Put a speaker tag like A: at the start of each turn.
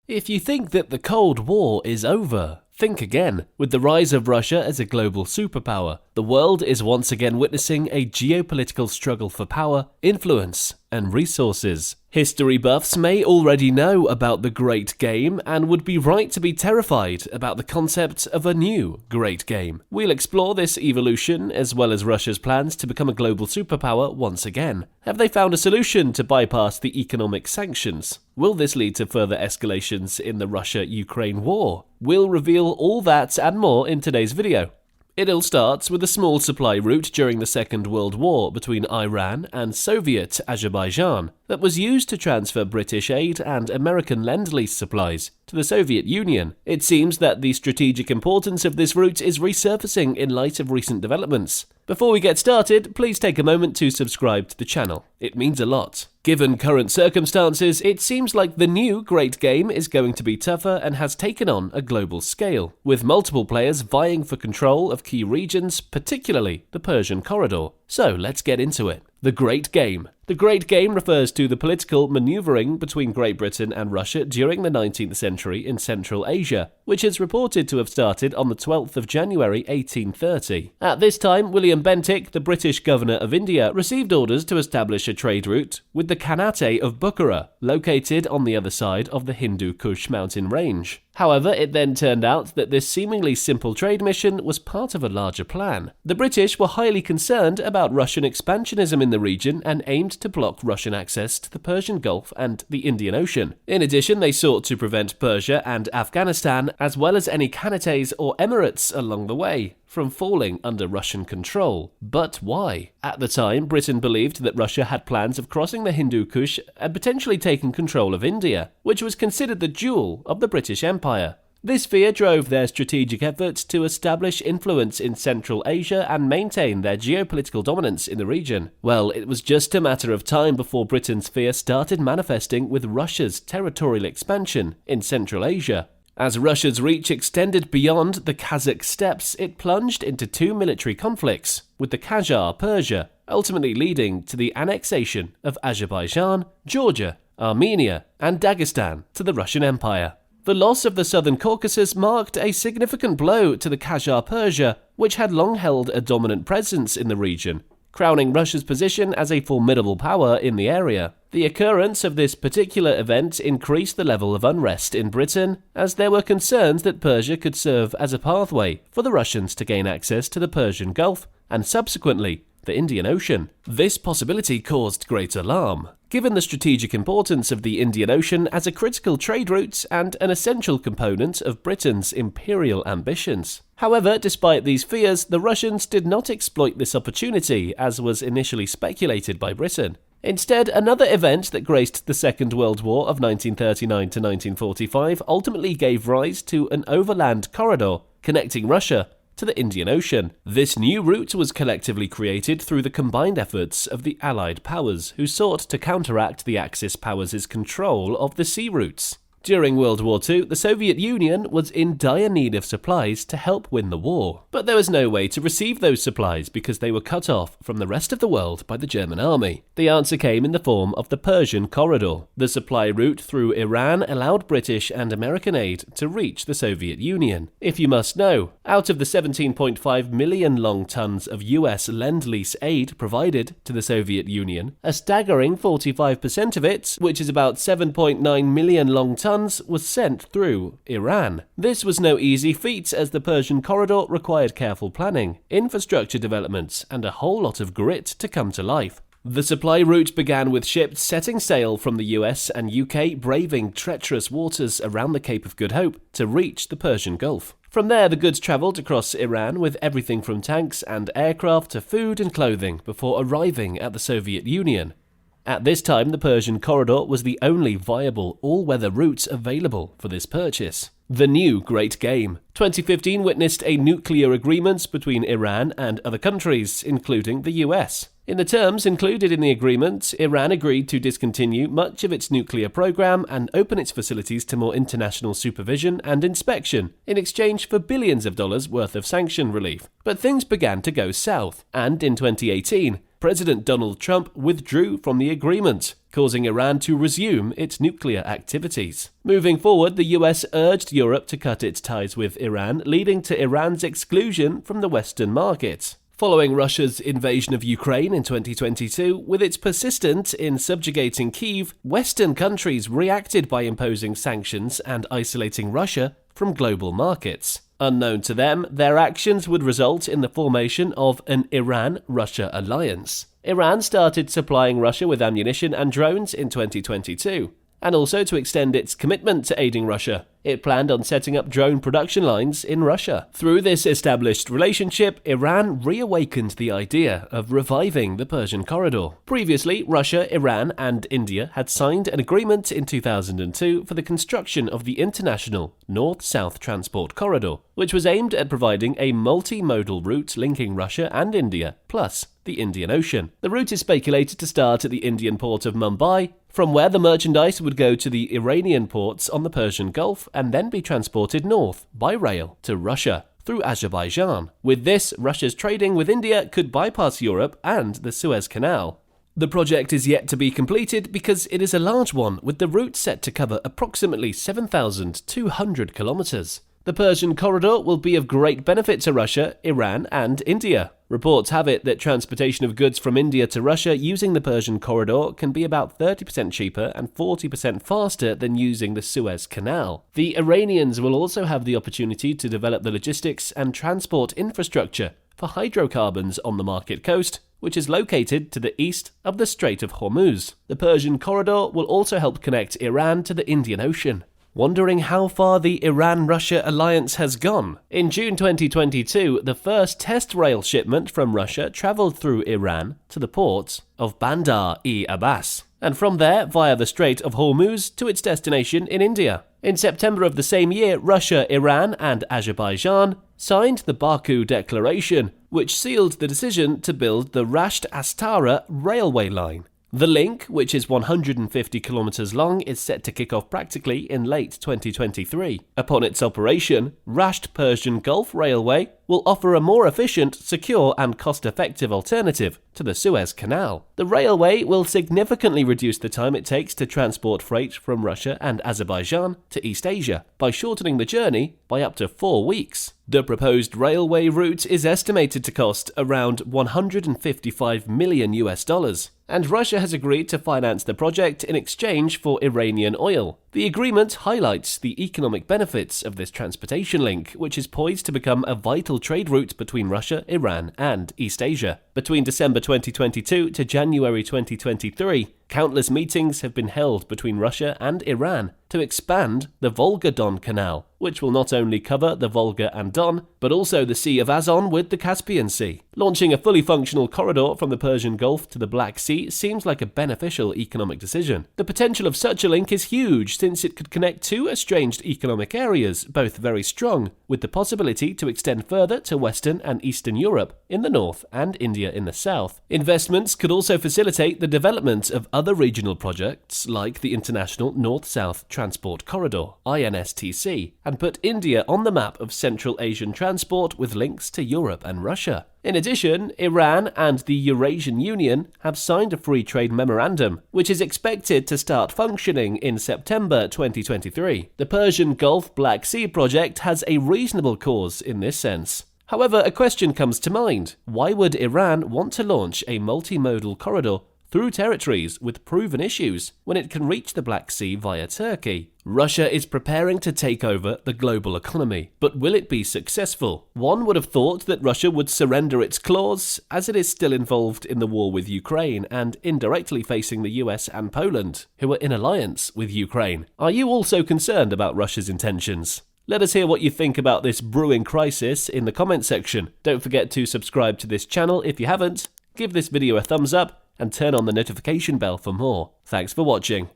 A: If you think that the Cold War is over, think again. With the rise of Russia as a global superpower, the world is once again witnessing a geopolitical struggle for power, influence, and resources. History buffs may already know about the Great Game and would be right to be terrified about the concept of a new Great Game. We'll explore this evolution as well as Russia's plans to become a global superpower once again. Have they found a solution to bypass the economic sanctions? Will this lead to further escalations in the Russia-Ukraine war? We'll reveal all that and more in today's video. It all starts with a small supply route during the Second World War between Iran and Soviet Azerbaijan that was used to transfer British aid and American Land-lease supplies to the Soviet Union. It seems that the strategic importance of this route is resurfacing in light of recent developments. Before we get started, please take a moment to subscribe to the channel. It means a lot. Given current circumstances, it seems like the new Great Game is going to be tougher and has taken on a global scale, with multiple players vying for control of key regions, particularly the Persian Corridor. So let's get into it. The Great Game. The Great Game refers to the political maneuvering between Great Britain and Russia during the 19th century in Central Asia, which is reported to have started on the 12th of January 1830. At this time, William Bentinck, the British governor of India, received orders to establish a trade route with the Khanate of Bukhara, located on the other side of the Hindu Kush mountain range. However, it then turned out that this seemingly simple trade mission was part of a larger plan. The British were highly concerned about Russian expansionism in the region and aimed to block Russian access to the Persian Gulf and the Indian Ocean. In addition, they sought to prevent Persia and Afghanistan, as well as any Khanates or emirates along the way, from falling under Russian control. But why? At the time, Britain believed that Russia had plans of crossing the Hindu Kush and potentially taking control of India, which was considered the jewel of the British Empire. This fear drove their strategic efforts to establish influence in Central Asia and maintain their geopolitical dominance in the region. Well, it was just a matter of time before Britain's fear started manifesting with Russia's territorial expansion in Central Asia. As Russia's reach extended beyond the Kazakh steppes, it plunged into two military conflicts with the Qajar Persia, ultimately leading to the annexation of Azerbaijan, Georgia, Armenia, and Dagestan to the Russian Empire. The loss of the Southern Caucasus marked a significant blow to the Qajar Persia, which had long held a dominant presence in the region, crowning Russia's position as a formidable power in the area. The occurrence of this particular event increased the level of unrest in Britain, as there were concerns that Persia could serve as a pathway for the Russians to gain access to the Persian Gulf and subsequently the Indian Ocean. This possibility caused great alarm, given the strategic importance of the Indian Ocean as a critical trade route and an essential component of Britain's imperial ambitions. However, despite these fears, the Russians did not exploit this opportunity as was initially speculated by Britain. Instead, another event that graced the Second World War of 1939 to 1945 ultimately gave rise to an overland corridor connecting Russia to the Indian Ocean. This new route was collectively created through the combined efforts of the Allied powers, who sought to counteract the Axis powers' control of the sea routes. During World War II, the Soviet Union was in dire need of supplies to help win the war. But there was no way to receive those supplies because they were cut off from the rest of the world by the German army. The answer came in the form of the Persian Corridor. The supply route through Iran allowed British and American aid to reach the Soviet Union. If you must know, out of the 17.5 million long tons of US Land-lease aid provided to the Soviet Union, a staggering 45% of it, which is about 7.9 million long tons, was sent through Iran. This was no easy feat, as the Persian Corridor required careful planning, infrastructure development, and a whole lot of grit to come to life. The supply route began with ships setting sail from the US and UK, braving treacherous waters around the Cape of Good Hope to reach the Persian Gulf. From there, the goods travelled across Iran with everything from tanks and aircraft to food and clothing before arriving at the Soviet Union. At this time, the Persian Corridor was the only viable all-weather route available for this purchase. The new Great Game. 2015 witnessed a nuclear agreement between Iran and other countries, including the US. In the terms included in the agreement, Iran agreed to discontinue much of its nuclear program and open its facilities to more international supervision and inspection in exchange for billions of dollars worth of sanction relief. But things began to go south, and in 2018, President Donald Trump withdrew from the agreement, causing Iran to resume its nuclear activities. Moving forward, the US urged Europe to cut its ties with Iran, leading to Iran's exclusion from the Western market. Following Russia's invasion of Ukraine in 2022, with its persistence in subjugating Kyiv, Western countries reacted by imposing sanctions and isolating Russia from global markets. Unknown to them, their actions would result in the formation of an Iran-Russia alliance. Iran started supplying Russia with ammunition and drones in 2022, and also to extend its commitment to aiding Russia. It planned on setting up drone production lines in Russia. Through this established relationship, Iran reawakened the idea of reviving the Persian Corridor. Previously, Russia, Iran, and India had signed an agreement in 2002 for the construction of the International North-South Transport Corridor, which was aimed at providing a multimodal route linking Russia and India, plus the Indian Ocean. The route is speculated to start at the Indian port of Mumbai, from where the merchandise would go to the Iranian ports on the Persian Gulf and then be transported north by rail to Russia through Azerbaijan. With this, Russia's trading with India could bypass Europe and the Suez Canal. The project is yet to be completed because it is a large one, with the route set to cover approximately 7,200 kilometers. The Persian Corridor will be of great benefit to Russia, Iran, and India. Reports have it that transportation of goods from India to Russia using the Persian Corridor can be about 30% cheaper and 40% faster than using the Suez Canal. The Iranians will also have the opportunity to develop the logistics and transport infrastructure for hydrocarbons on the Market Coast, which is located to the east of the Strait of Hormuz. The Persian Corridor will also help connect Iran to the Indian Ocean. Wondering how far the Iran-Russia alliance has gone? In June 2022, the first test rail shipment from Russia travelled through Iran to the port of Bandar-e-Abbas, and from there via the Strait of Hormuz to its destination in India. In September of the same year, Russia, Iran, and Azerbaijan signed the Baku Declaration, which sealed the decision to build the Rasht-Astara railway line. The link, which is 150 kilometers long, is set to kick off practically in late 2023. Upon its operation, Rasht Persian Gulf Railway will offer a more efficient, secure, and cost-effective alternative to the Suez Canal. The railway will significantly reduce the time it takes to transport freight from Russia and Azerbaijan to East Asia by shortening the journey by up to 4 weeks. The proposed railway route is estimated to cost around $155 million, and Russia has agreed to finance the project in exchange for Iranian oil. The agreement highlights the economic benefits of this transportation link, which is poised to become a vital trade route between Russia, Iran, and East Asia. Between December 2022 to January 2023, countless meetings have been held between Russia and Iran to expand the Volga-Don Canal, which will not only cover the Volga and Don, but also the Sea of Azov with the Caspian Sea. Launching a fully functional corridor from the Persian Gulf to the Black Sea seems like a beneficial economic decision. The potential of such a link is huge, since it could connect two estranged economic areas, both very strong, with the possibility to extend further to Western and Eastern Europe in the north and India in the south. Investments could also facilitate the development of other regional projects like the International North-South Transport Corridor, INSTC, and put India on the map of Central Asian transport with links to Europe and Russia. In addition, Iran and the Eurasian Union have signed a free trade memorandum, which is expected to start functioning in September 2023. The Persian Gulf Black Sea project has a reasonable cause in this sense. However, a question comes to mind. Why would Iran want to launch a multimodal corridor through territories with proven issues when it can reach the Black Sea via Turkey? Russia is preparing to take over the global economy, but will it be successful? One would have thought that Russia would surrender its claws, as it is still involved in the war with Ukraine and indirectly facing the US and Poland, who are in alliance with Ukraine. Are you also concerned about Russia's intentions? Let us hear what you think about this brewing crisis in the comment section. Don't forget to subscribe to this channel if you haven't, give this video a thumbs up, and turn on the notification bell for more. Thanks for watching.